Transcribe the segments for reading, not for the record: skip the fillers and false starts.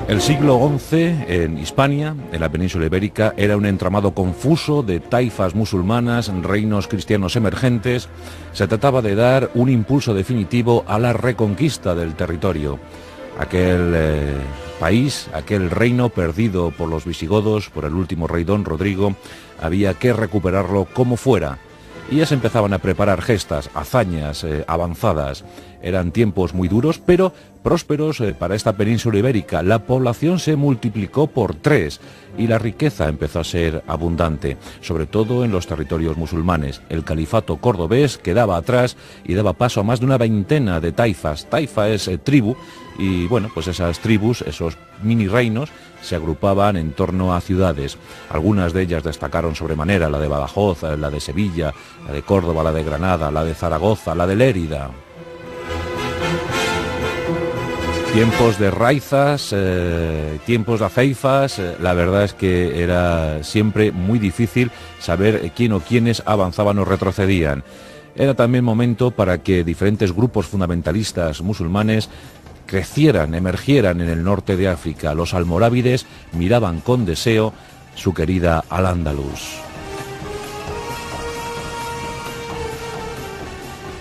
El siglo XI en Hispania, en la península ibérica, era un entramado confuso de taifas musulmanas, reinos cristianos emergentes. Se trataba de dar un impulso definitivo a la reconquista del territorio. Aquel país, aquel reino perdido por los visigodos, por el último rey Don Rodrigo, había que recuperarlo como fuera. Y ya se empezaban a preparar gestas, hazañas avanzadas. Eran tiempos muy duros, pero prósperos para esta península ibérica. La población se multiplicó por 3 y la riqueza empezó a ser abundante, sobre todo en los territorios musulmanes. El califato cordobés quedaba atrás y daba paso a más de una veintena de taifas. Taifa es tribu y bueno, pues esas tribus, esos mini reinos, se agrupaban en torno a ciudades. Algunas de ellas destacaron sobremanera, la de Badajoz, la de Sevilla, la de Córdoba, la de Granada, la de Zaragoza, la de Lérida. Tiempos de raizas, tiempos de aceifas, la verdad es que era siempre muy difícil saber quién o quiénes avanzaban o retrocedían. Era también momento para que diferentes grupos fundamentalistas musulmanes crecieran, emergieran en el norte de África. Los almorávides miraban con deseo su querida Al-Ándalus.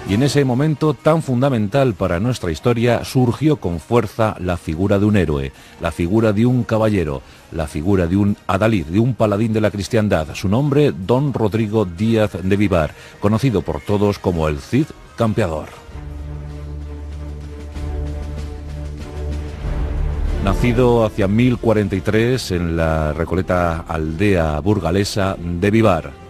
Y en ese momento tan fundamental para nuestra historia surgió con fuerza la figura de un héroe, la figura de un caballero, la figura de un adalid, de un paladín de la cristiandad. Su nombre, Don Rodrigo Díaz de Vivar, conocido por todos como el Cid Campeador. Nacido hacia 1043 en la recoleta aldea burgalesa de Vivar.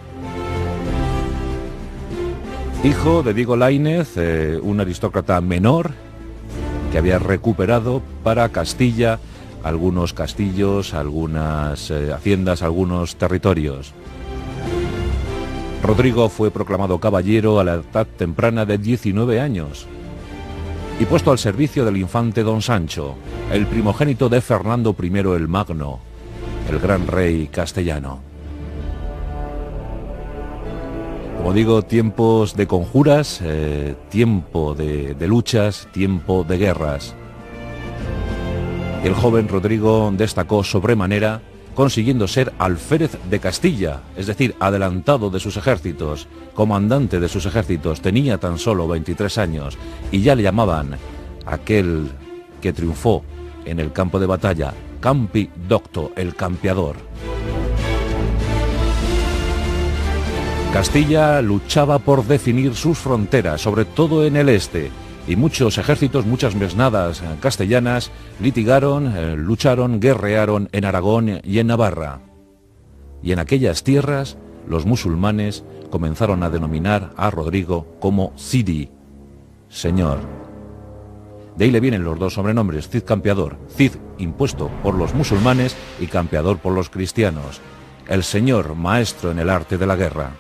Hijo de Diego Laínez, un aristócrata menor que había recuperado para Castilla algunos castillos, algunas haciendas, algunos territorios. Rodrigo fue proclamado caballero a la edad temprana de 19 años y puesto al servicio del infante Don Sancho, el primogénito de Fernando I el Magno, el gran rey castellano. Como digo, tiempos de conjuras, tiempo de luchas, tiempo de guerras. El joven Rodrigo destacó sobremanera, consiguiendo ser alférez de Castilla, es decir, adelantado de sus ejércitos, comandante de sus ejércitos. Tenía tan solo 23 años y ya le llamaban aquel que triunfó en el campo de batalla, Campi Docto, el campeador. Castilla luchaba por definir sus fronteras, sobre todo en el este, y muchos ejércitos, muchas mesnadas castellanas litigaron, lucharon, guerrearon en Aragón y en Navarra. Y en aquellas tierras los musulmanes comenzaron a denominar a Rodrigo como Cidi, señor. De ahí le vienen los dos sobrenombres, Cid Campeador, Cid impuesto por los musulmanes y campeador por los cristianos, el señor maestro en el arte de la guerra.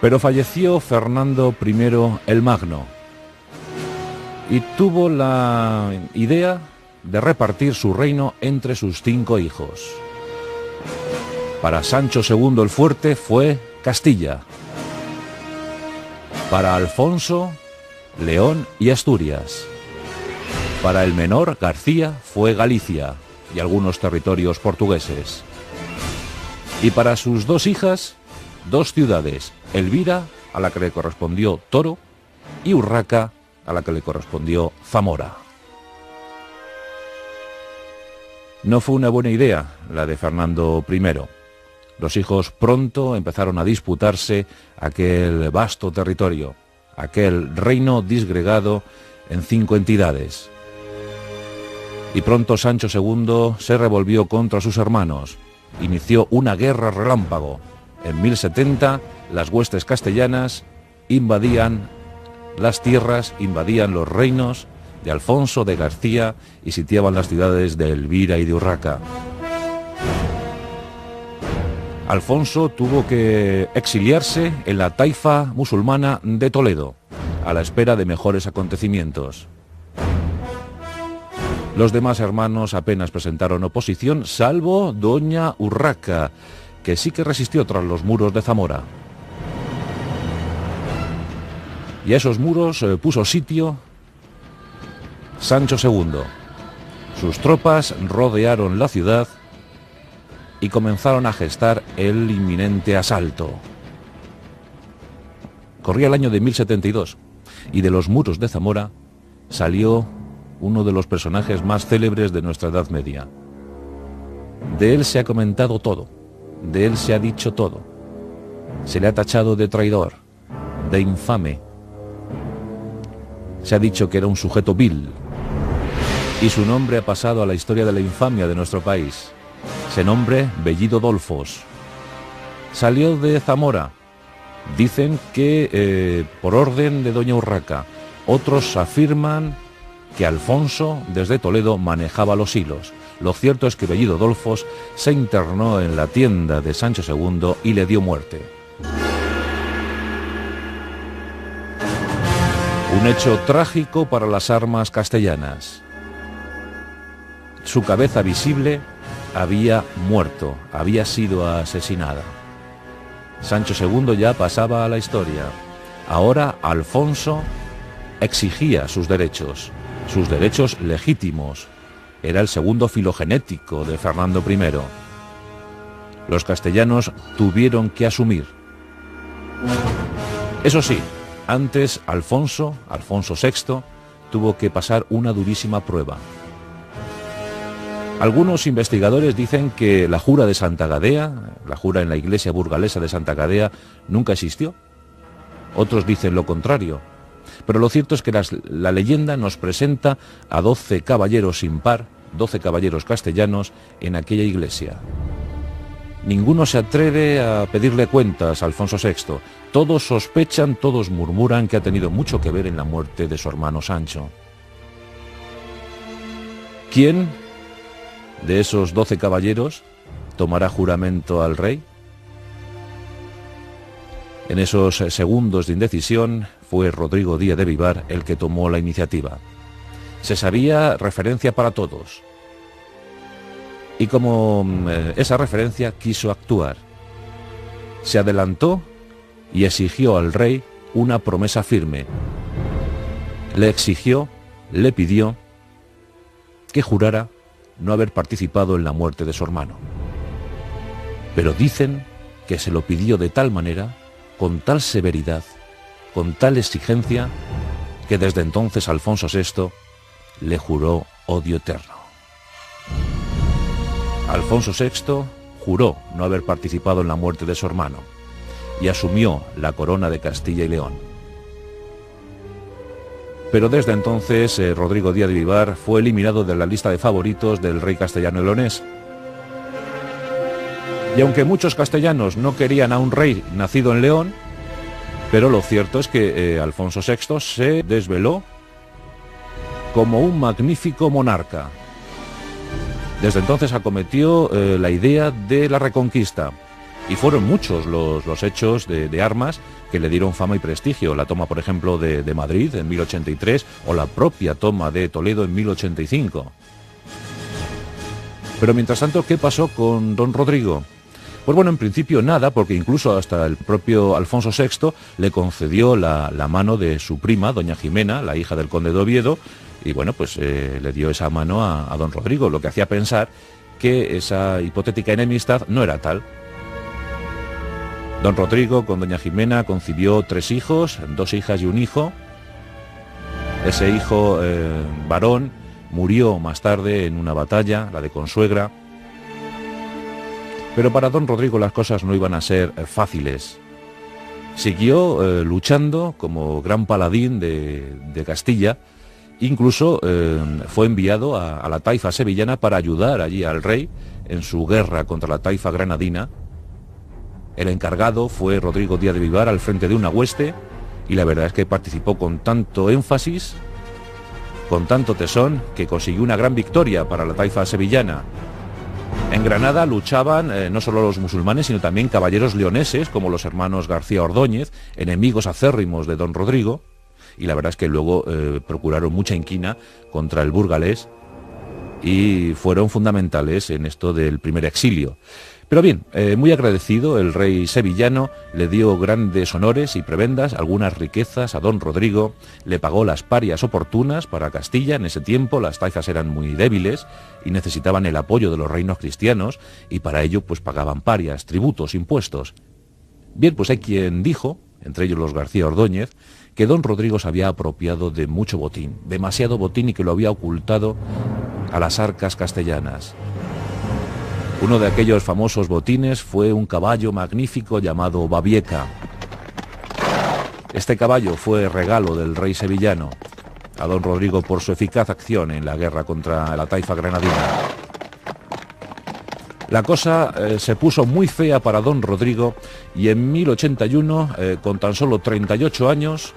Pero falleció Fernando I el Magno y tuvo la idea de repartir su reino entre sus 5 hijos. Para Sancho II el Fuerte fue Castilla. Para Alfonso, León y Asturias. Para el menor, García, fue Galicia y algunos territorios portugueses. Y para sus 2 hijas, 2 ciudades, Elvira, a la que le correspondió Toro, y Urraca, a la que le correspondió Zamora. No fue una buena idea la de Fernando I. Los hijos pronto empezaron a disputarse aquel vasto territorio, aquel reino disgregado en 5 entidades. Y pronto Sancho II se revolvió contra sus hermanos, inició una guerra relámpago. En 1070 las huestes castellanas invadían las tierras, invadían los reinos de Alfonso, de García y sitiaban las ciudades de Elvira y de Urraca. Alfonso tuvo que exiliarse en la taifa musulmana de Toledo, a la espera de mejores acontecimientos. Los demás hermanos apenas presentaron oposición, salvo doña Urraca, que sí que resistió tras los muros de Zamora. Y a esos muros puso sitio Sancho II. Sus tropas rodearon la ciudad y comenzaron a gestar el inminente asalto. Corría el año de 1072 y de los muros de Zamora salió uno de los personajes más célebres de nuestra Edad Media. De él se ha comentado todo, de él se ha dicho todo. Se le ha tachado de traidor, de infame. Se ha dicho que era un sujeto vil y su nombre ha pasado a la historia de la infamia de nuestro país. Ese nombre, Bellido Dolfos. Salió de Zamora. Dicen que por orden de doña Urraca. Otros afirman que Alfonso desde Toledo manejaba los hilos. Lo cierto es que Bellido Dolfos se internó en la tienda de Sancho II y le dio muerte. Un hecho trágico para las armas castellanas. Su cabeza visible había muerto, había sido asesinada. Sancho II ya pasaba a la historia. Ahora Alfonso exigía sus derechos legítimos. Era el segundo filogenético de Fernando I. Los castellanos tuvieron que asumir. Eso sí, antes Alfonso VI, tuvo que pasar una durísima prueba. Algunos investigadores dicen que la jura de Santa Gadea, la jura en la iglesia burgalesa de Santa Gadea, nunca existió. Otros dicen lo contrario. Pero lo cierto es que la leyenda nos presenta a 12 caballeros sin par, 12 caballeros castellanos en aquella iglesia. Ninguno se atreve a pedirle cuentas a Alfonso VI. Todos sospechan, todos murmuran que ha tenido mucho que ver en la muerte de su hermano Sancho. ¿Quién de esos 12 caballeros tomará juramento al rey? En esos segundos de indecisión fue Rodrigo Díaz de Vivar el que tomó la iniciativa. Se sabía referencia para todos. Y como esa referencia quiso actuar. Se adelantó y exigió al rey una promesa firme. Le exigió, le pidió que jurara no haber participado en la muerte de su hermano. Pero dicen que se lo pidió de tal manera, con tal severidad, con tal exigencia, que desde entonces Alfonso VI le juró odio eterno. Alfonso VI juró no haber participado en la muerte de su hermano y asumió la corona de Castilla y León. Pero desde entonces Rodrigo Díaz de Vivar fue eliminado de la lista de favoritos del rey castellano y leonés. Y aunque muchos castellanos no querían a un rey nacido en León, pero lo cierto es que Alfonso VI se desveló como un magnífico monarca. Desde entonces acometió la idea de la reconquista. Y fueron muchos los hechos de armas que le dieron fama y prestigio. La toma, por ejemplo, de Madrid en 1083 o la propia toma de Toledo en 1085. Pero mientras tanto, ¿qué pasó con don Rodrigo? Pues bueno, en principio nada, porque incluso hasta el propio Alfonso VI le concedió la mano de su prima, doña Jimena, la hija del conde de Oviedo, y bueno, pues le dio esa mano a don Rodrigo, lo que hacía pensar que esa hipotética enemistad no era tal. Don Rodrigo con doña Jimena concibió 3 hijos, 2 hijas y un hijo. Ese hijo varón murió más tarde en una batalla, la de Consuegra. Pero para don Rodrigo las cosas no iban a ser fáciles. Siguió luchando como gran paladín de Castilla. Incluso fue enviado a la taifa sevillana para ayudar allí al rey en su guerra contra la taifa granadina. El encargado fue Rodrigo Díaz de Vivar al frente de una hueste y la verdad es que participó con tanto énfasis, con tanto tesón, que consiguió una gran victoria para la taifa sevillana. En Granada luchaban no solo los musulmanes, sino también caballeros leoneses, como los hermanos García Ordóñez, enemigos acérrimos de don Rodrigo, y la verdad es que luego procuraron mucha inquina contra el burgalés y fueron fundamentales en esto del primer exilio. Pero bien, muy agradecido, el rey sevillano le dio grandes honores y prebendas, algunas riquezas a don Rodrigo, le pagó las parias oportunas para Castilla. En ese tiempo las taifas eran muy débiles y necesitaban el apoyo de los reinos cristianos, y para ello pues pagaban parias, tributos, impuestos. Bien, pues hay quien dijo, entre ellos los García Ordóñez, que don Rodrigo se había apropiado de mucho botín, demasiado botín, y que lo había ocultado a las arcas castellanas. Uno de aquellos famosos botines fue un caballo magnífico llamado Babieca. Este caballo fue regalo del rey sevillano a don Rodrigo por su eficaz acción en la guerra contra la taifa granadina. La cosa se puso muy fea para don Rodrigo, y en 1081, con tan solo 38 años,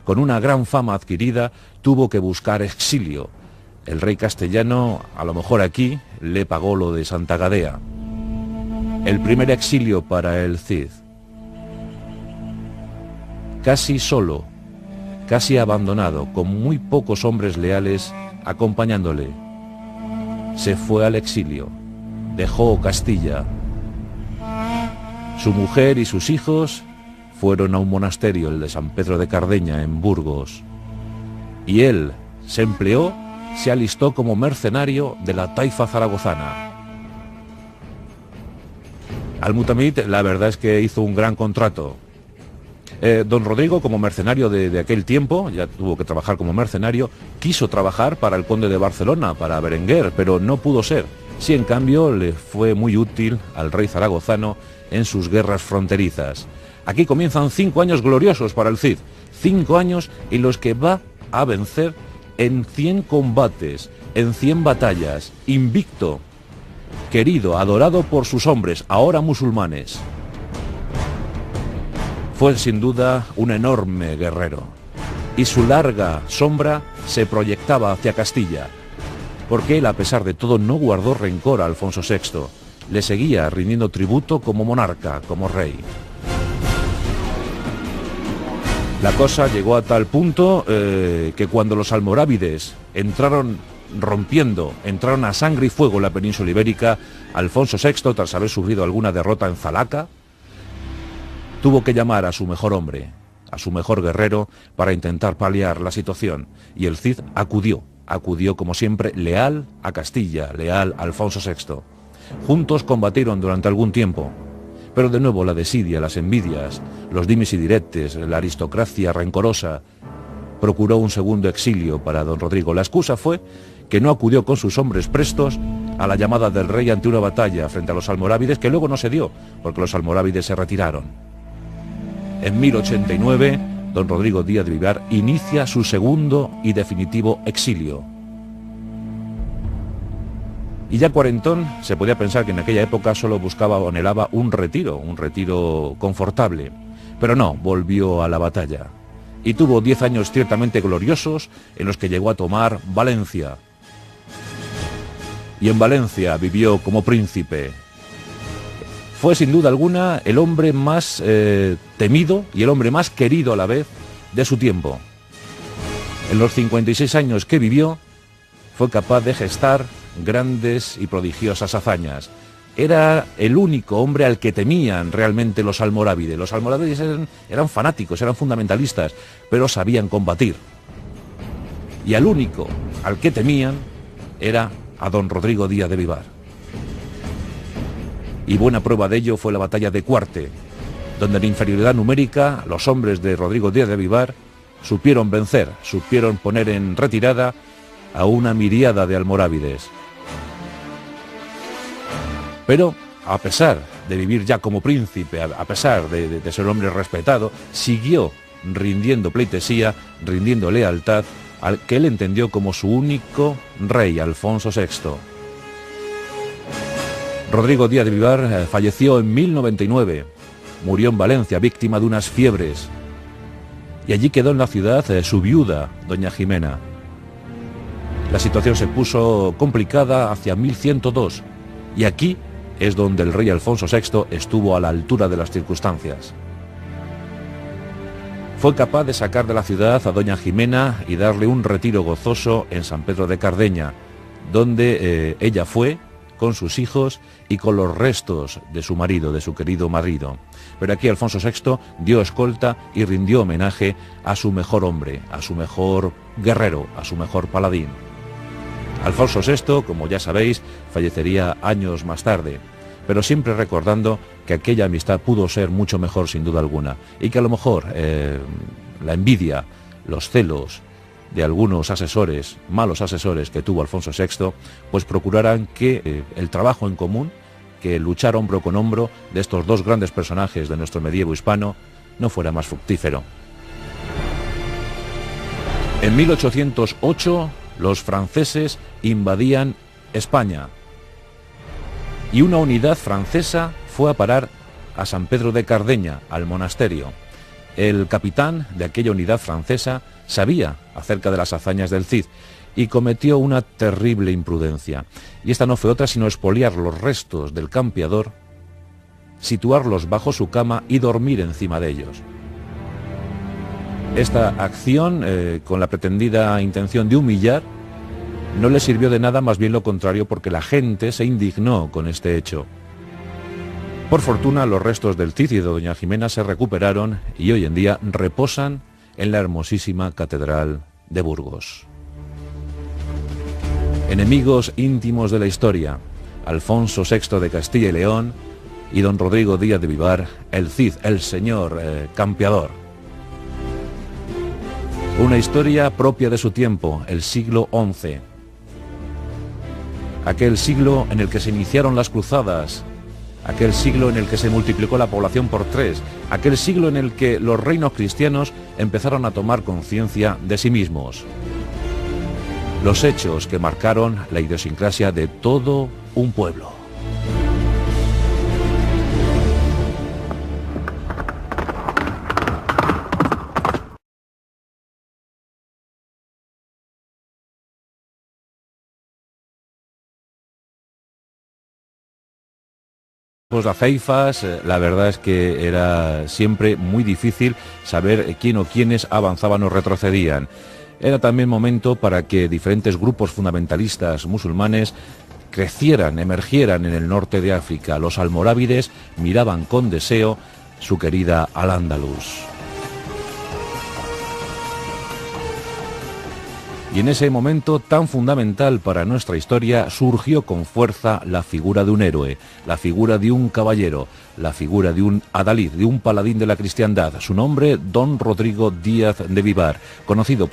con una gran fama adquirida, tuvo que buscar exilio. El rey castellano, a lo mejor aquí, le pagó lo de Santa Gadea. El primer exilio para el Cid. Casi solo, casi abandonado, con muy pocos hombres leales acompañándole. Se fue al exilio, dejó Castilla. Su mujer y sus hijos fueron a un monasterio, el de San Pedro de Cardeña, en Burgos. Y él se alistó como mercenario de la taifa zaragozana. Al-Mutamid, la verdad es que hizo un gran contrato. Don Rodrigo, como mercenario de aquel tiempo, ya tuvo que trabajar como mercenario, quiso trabajar para el conde de Barcelona, para Berenguer, pero no pudo ser. Sí, en cambio, le fue muy útil al rey zaragozano en sus guerras fronterizas. Aquí comienzan 5 años gloriosos para el Cid, 5 años en los que va a vencer en 100 combates, en 100 batallas, invicto, querido, adorado por sus hombres, ahora musulmanes. Fue sin duda un enorme guerrero, y su larga sombra se proyectaba hacia Castilla, porque él, a pesar de todo, no guardó rencor a Alfonso VI, le seguía rindiendo tributo como monarca, como rey. La cosa llegó a tal punto que cuando los almorávides entraron a sangre y fuego en la península ibérica, Alfonso VI, tras haber sufrido alguna derrota en Zalaca, tuvo que llamar a su mejor hombre, a su mejor guerrero, para intentar paliar la situación. Y el Cid acudió como siempre, leal a Castilla, leal a Alfonso VI. Juntos combatieron durante algún tiempo. Pero de nuevo la desidia, las envidias, los dimes y diretes, la aristocracia rencorosa, procuró un segundo exilio para don Rodrigo. La excusa fue que no acudió con sus hombres prestos a la llamada del rey ante una batalla frente a los almorávides, que luego no se dio, porque los almorávides se retiraron. En 1089, don Rodrigo Díaz de Vivar inicia su segundo y definitivo exilio. Y ya cuarentón, se podía pensar que en aquella época solo buscaba o anhelaba un retiro confortable. Pero no, volvió a la batalla. Y tuvo 10 años ciertamente gloriosos en los que llegó a tomar Valencia. Y en Valencia vivió como príncipe. Fue sin duda alguna el hombre más temido y el hombre más querido a la vez de su tiempo. En los 56 años que vivió, fue capaz de gestar grandes y prodigiosas hazañas. Era el único hombre al que temían realmente los almorávides. Los almorávides eran fanáticos, eran fundamentalistas, pero sabían combatir. Y al único al que temían era a don Rodrigo Díaz de Vivar. Y buena prueba de ello fue la batalla de Cuarte, donde en inferioridad numérica los hombres de Rodrigo Díaz de Vivar supieron vencer, supieron poner en retirada a una miríada de almorávides. Pero, a pesar de vivir ya como príncipe, a pesar de ser un hombre respetado, siguió rindiendo pleitesía, rindiendo lealtad al que él entendió como su único rey, Alfonso VI. Rodrigo Díaz de Vivar falleció en 1099, murió en Valencia, víctima de unas fiebres, y allí quedó en la ciudad su viuda, doña Jimena. La situación se puso complicada hacia 1102, y aquí es donde el rey Alfonso VI estuvo a la altura de las circunstancias. Fue capaz de sacar de la ciudad a doña Jimena y darle un retiro gozoso en San Pedro de Cardeña, donde ella fue con sus hijos y con los restos de su marido, de su querido marido. Pero aquí Alfonso VI dio escolta y rindió homenaje a su mejor hombre, a su mejor guerrero, a su mejor paladín. Alfonso VI, como ya sabéis, fallecería años más tarde, pero siempre recordando que aquella amistad pudo ser mucho mejor sin duda alguna, y que a lo mejor la envidia, los celos de algunos asesores, malos asesores que tuvo Alfonso VI, pues procuraran que el trabajo en común, que luchar hombro con hombro de estos dos grandes personajes de nuestro medievo hispano no fuera más fructífero. En 1808 los franceses invadían España y una unidad francesa fue a parar a San Pedro de Cardeña, al monasterio. El capitán de aquella unidad francesa sabía acerca de las hazañas del Cid y cometió una terrible imprudencia. Y esta no fue otra sino expoliar los restos del campeador, situarlos bajo su cama y dormir encima de ellos. Esta acción, con la pretendida intención de humillar, no le sirvió de nada, más bien lo contrario, porque la gente se indignó con este hecho. Por fortuna, los restos del Cid y de doña Jimena se recuperaron y hoy en día reposan en la hermosísima Catedral de Burgos. Enemigos íntimos de la historia, Alfonso VI de Castilla y León y don Rodrigo Díaz de Vivar, el Cid, el señor campeador. Una historia propia de su tiempo, el siglo XI. Aquel siglo en el que se iniciaron las cruzadas, aquel siglo en el que se multiplicó la población por 3, aquel siglo en el que los reinos cristianos empezaron a tomar conciencia de sí mismos. Los hechos que marcaron la idiosincrasia de todo un pueblo. Los aceifas, la verdad es que era siempre muy difícil saber quién o quiénes avanzaban o retrocedían. Era también momento para que diferentes grupos fundamentalistas musulmanes crecieran, emergieran en el norte de África. Los almorávides miraban con deseo su querida Al-Ándalus. Y en ese momento tan fundamental para nuestra historia surgió con fuerza la figura de un héroe, la figura de un caballero, la figura de un adalid, de un paladín de la cristiandad. Su nombre, don Rodrigo Díaz de Vivar, conocido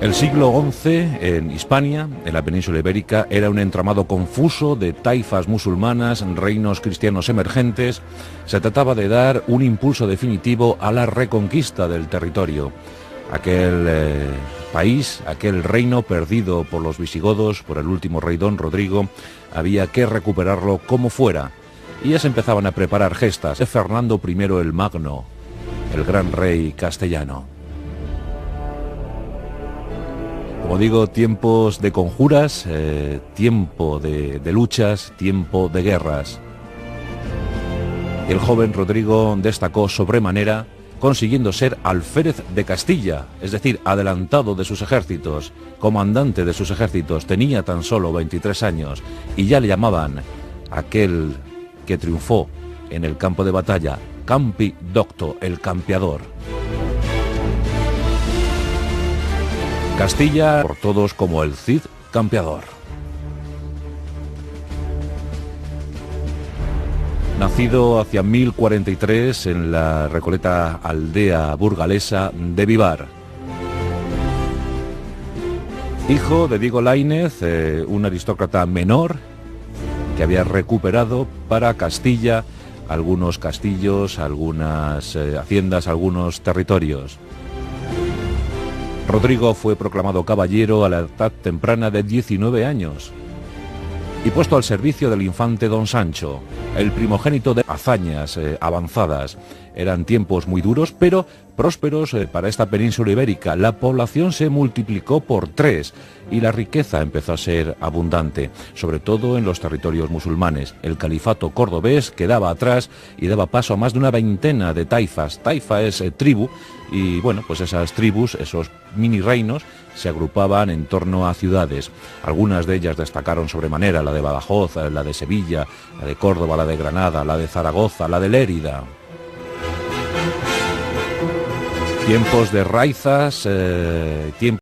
El siglo XI en Hispania, en la península ibérica, era un entramado confuso de taifas musulmanas, reinos cristianos emergentes. Se trataba de dar un impulso definitivo a la reconquista del territorio. Aquel país, aquel reino perdido por los visigodos, por el último rey don Rodrigo, había que recuperarlo como fuera. Y ya se empezaban a preparar gestas de Fernando I el Magno, el gran rey castellano. Como digo, tiempos de conjuras, tiempo de luchas, tiempo de guerras. El joven Rodrigo destacó sobremanera, consiguiendo ser alférez de Castilla, es decir, adelantado de sus ejércitos, comandante de sus ejércitos. Tenía tan solo 23 años y ya le llamaban aquel que triunfó en el campo de batalla, Campi Docto, el campeador. Castilla, por todos como el Cid campeador. Nacido hacia 1043 en la recoleta aldea burgalesa de Vivar. Hijo de Diego Laínez, un aristócrata menor que había recuperado para Castilla algunos castillos, algunas haciendas, algunos territorios. Rodrigo fue proclamado caballero a la edad temprana de 19 años y puesto al servicio del infante don Sancho, el primogénito de hazañas avanzadas. Eran tiempos muy duros, pero prósperos para esta península ibérica. La población se multiplicó por 3 y la riqueza empezó a ser abundante, sobre todo en los territorios musulmanes. El califato cordobés quedaba atrás y daba paso a más de una veintena de taifas. Taifa es tribu y bueno, pues esas tribus, esos mini reinos, se agrupaban en torno a ciudades. Algunas de ellas destacaron sobremanera: la de Badajoz, la de Sevilla, la de Córdoba, la de Granada, la de Zaragoza, la de Lérida. Tiempos de raizas, tiempos